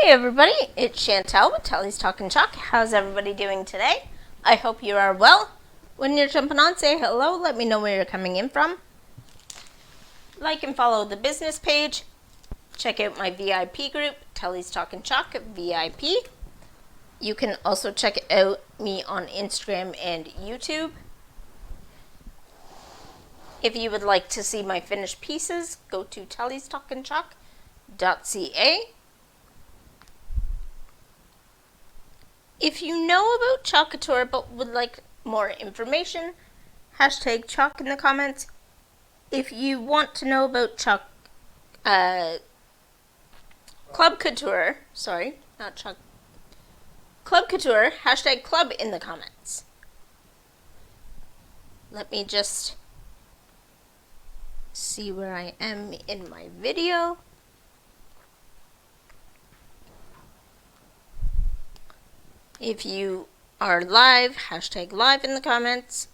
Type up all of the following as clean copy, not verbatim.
Hey everybody, it's Chantel with Telly's Talkin' Chalk. How's everybody doing today? I hope you are well. When you're jumping on, say hello. Let me know where you're coming in from. Like and follow the business page. Check out my VIP group, Telly's Talkin' Chalk VIP. You can also check out me on Instagram and YouTube. If you would like to see my finished pieces, go to tellystalkinchalk.ca. If you know about Chalk Couture but would like more information, hashtag chalk in the comments. If you want to know about Club Couture, Club Couture, hashtag club in the comments. Let me just see where I am in my video. If you are live, hashtag live in the comments.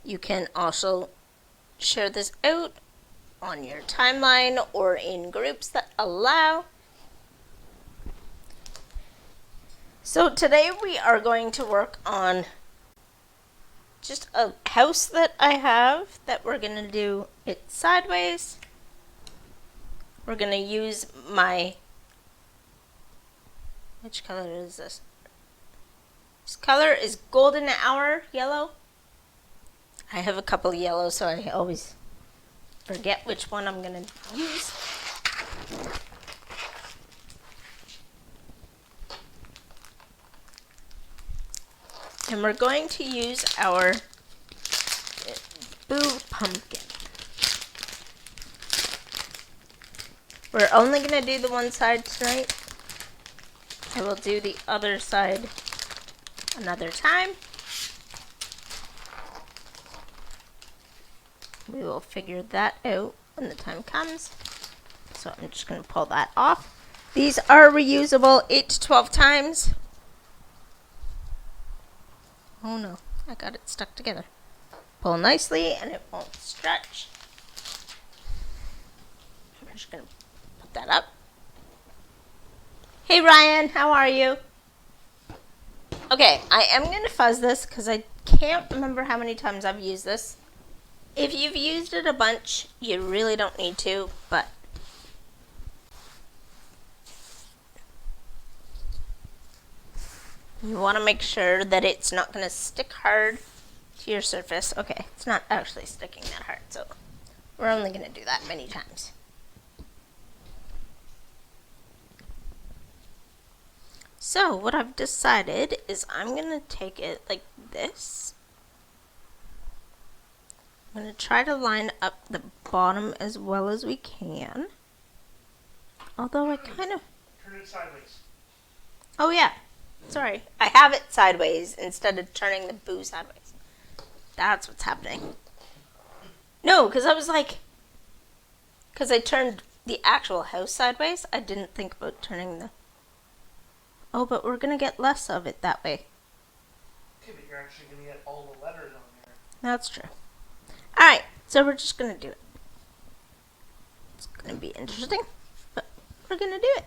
You can also share this out on your timeline or in groups that allow. So today we are going to work on just a house that I have that we're going to do it sideways. We're going to use my, which color is this? This color is Golden Hour yellow. I have a couple yellows, so I always forget which one I'm going to use. And we're going to use our Boo Pumpkin. We're only going to do the one side tonight. I will do the other side another time. We will figure that out when the time comes. So I'm just going to pull that off. These are reusable 8 to 12 times. Oh no, I got it stuck together. Pull nicely and it won't stretch. I'm just going to put that up. Hey Ryan, how are you? Okay, I am going to fuzz this because I can't remember how many times I've used this. If you've used it a bunch, you really don't need to, but you want to make sure that it's not going to stick hard to your surface. Okay, it's not actually sticking that hard, so we're only going to do that many times. So what I've decided is I'm going to take it like this. I'm going to try to line up the bottom as well as we can. Although I kind of... Turn it sideways. Oh yeah, sorry. I have it sideways instead of turning the boo sideways. That's what's happening. No, because I was like... Because I turned the actual house sideways, I didn't think about turning the... Oh, but we're going to get less of it that way. Okay, but you're actually going to get all the letters on there. That's true. Alright, so we're just going to do it. It's going to be interesting, but we're going to do it.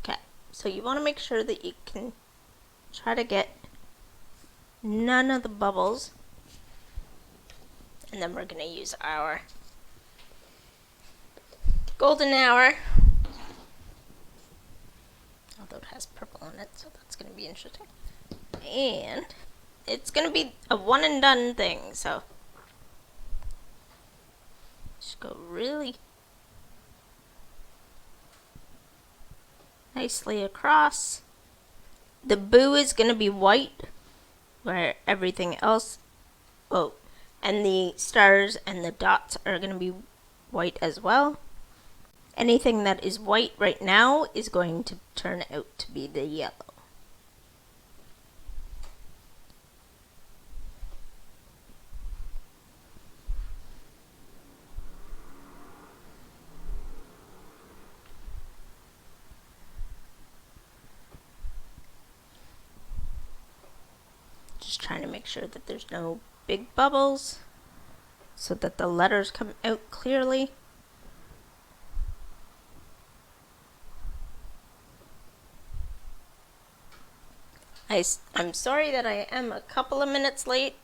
Okay, so you want to make sure that you can try to get none of the bubbles. And then we're going to use our Golden Hour. Although it has purple in it, so that's going to be interesting. And it's going to be a one and done thing, so just go really nicely across. The boo is going to be white, where everything else, oh, and the stars and the dots are going to be white as well. Anything that is white right now is going to turn out to be the yellow. Just trying to make sure that there's no big bubbles so that the letters come out clearly. I'm sorry that I am a couple of minutes late.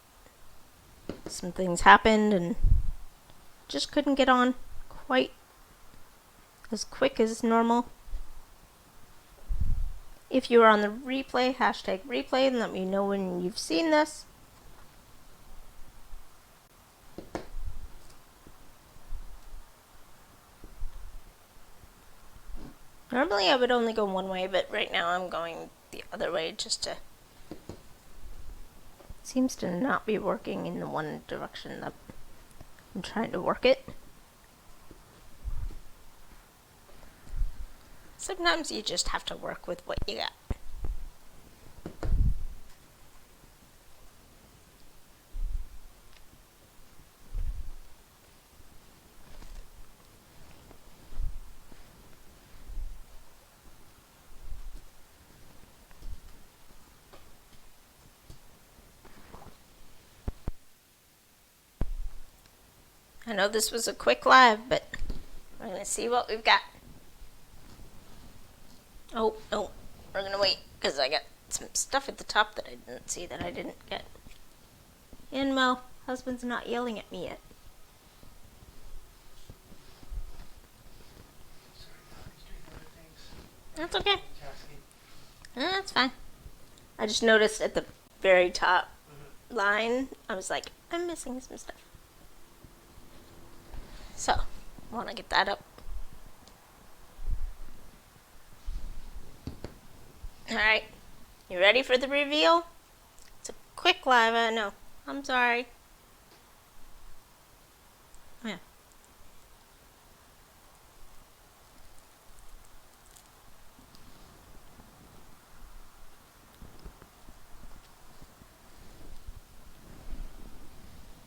Some things happened and just couldn't get on quite as quick as normal. If you are on the replay, hashtag replay, and let me know when you've seen this. Normally I would only go one way, but right now I'm going the other way just to... Seems to not be working in the one direction that I'm trying to work it. Sometimes you just have to work with what you got. I know this was a quick live, but we're going to see what we've got. Oh, no. We're going to wait because I got some stuff at the top that I didn't see that I didn't get. And Mo, husband's not yelling at me yet. Sorry, he's doing other things. That's okay. Tasking. That's fine. I just noticed at the very top Mhm. line, I was like, I'm missing some stuff. So, want to get that up. Alright, you ready for the reveal? It's a quick live, I know. I'm sorry. Yeah.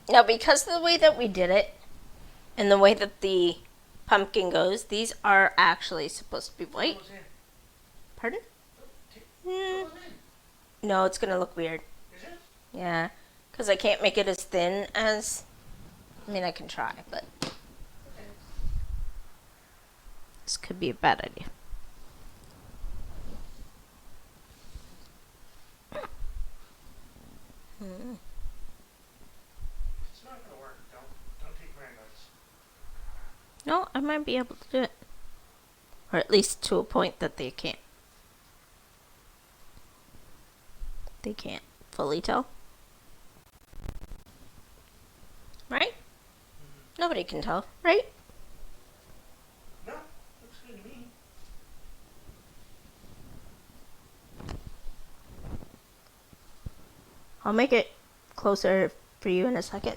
Now, because of the way that we did it, and the way that the pumpkin goes, these are actually supposed to be white. Goes in. Pardon? Take- Mm, goes in. no, it's gonna look weird. Is it? Yeah, because I can't make it as thin as... I mean, I can try, but Okay. this could be a bad idea. Hmm. It's not gonna work. Don't take my advice. No, I might be able to do it. Or at least to a point that they can't. They can't fully tell. Right? Nobody can tell, right? No, looks good to me. I'll make it closer for you in a second.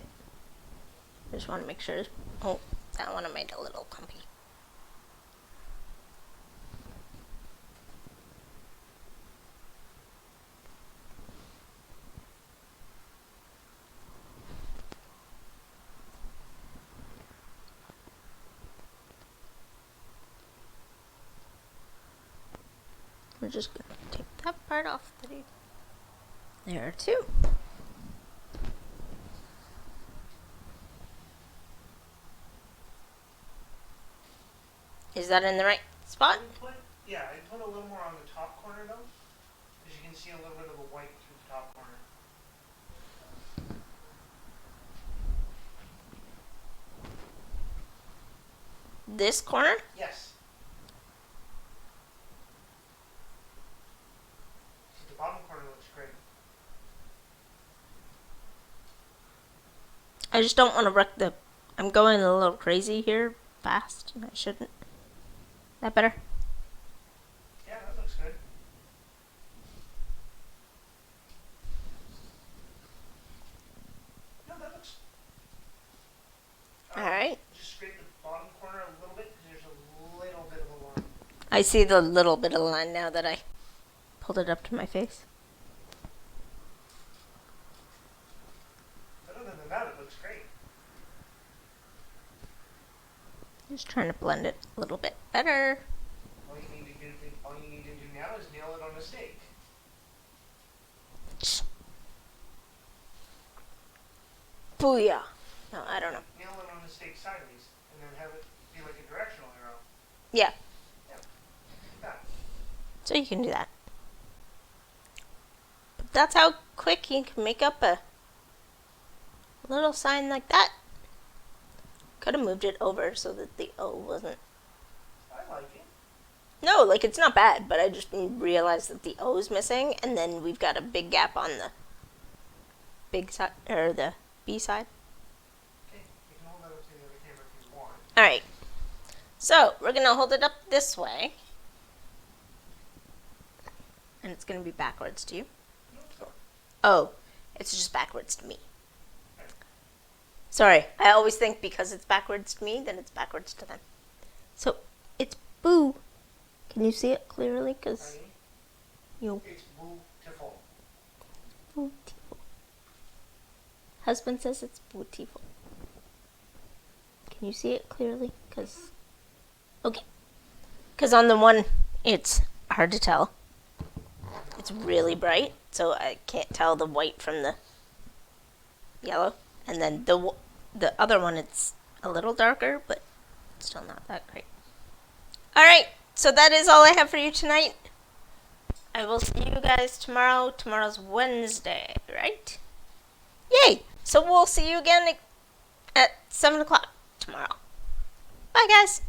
I just want to make sure. Oh, that one I made a little clumpy. We're just gonna take that part off. There too. Is that in the right spot? I put a little more on the top corner though, because you can see a little bit of the white through the top corner. This corner? Yes. See, the bottom corner looks great. I just don't want to wreck the... I'm going a little crazy here, fast, and I shouldn't. That better? Yeah, that looks good. No, that looks. Alright. Just scrape the bottom corner a little bit because there's a little bit of a line. I see the little bit of line now that I pulled it up to my face. But other than that, it looks great. Just trying to blend it a little bit better. All you need to do now is nail it on a stake. Booyah. No, I don't know. Nail it on a stake sideways, and then have it be like a directional arrow. Yeah. Like that. So you can do that. that's how quick you can make up a little sign like that. Could have moved it over so that the O wasn't. I like it. No, like it's not bad, but I just realized that the O is missing, and then we've got a big gap on the big side or the B side. Okay, you can hold that up to the other camera if you want. All right. So we're gonna hold it up this way, and it's gonna be backwards to you. Oh, it's just backwards to me. Sorry, I always think because it's backwards to me, then it's backwards to them. So it's boo. Can you see it clearly? Cause Ready? you It's beautiful. beautiful. Husband says it's beautiful. Can you see it clearly? Cause okay. Cause on the one, it's hard to tell. It's really bright, so I can't tell the white from the yellow. And then the other one, it's a little darker, but still not that great. All right, so that is all I have for you tonight. I will see you guys tomorrow. Tomorrow's Wednesday, right? Yay! So we'll see you again at 7 o'clock tomorrow. Bye, guys.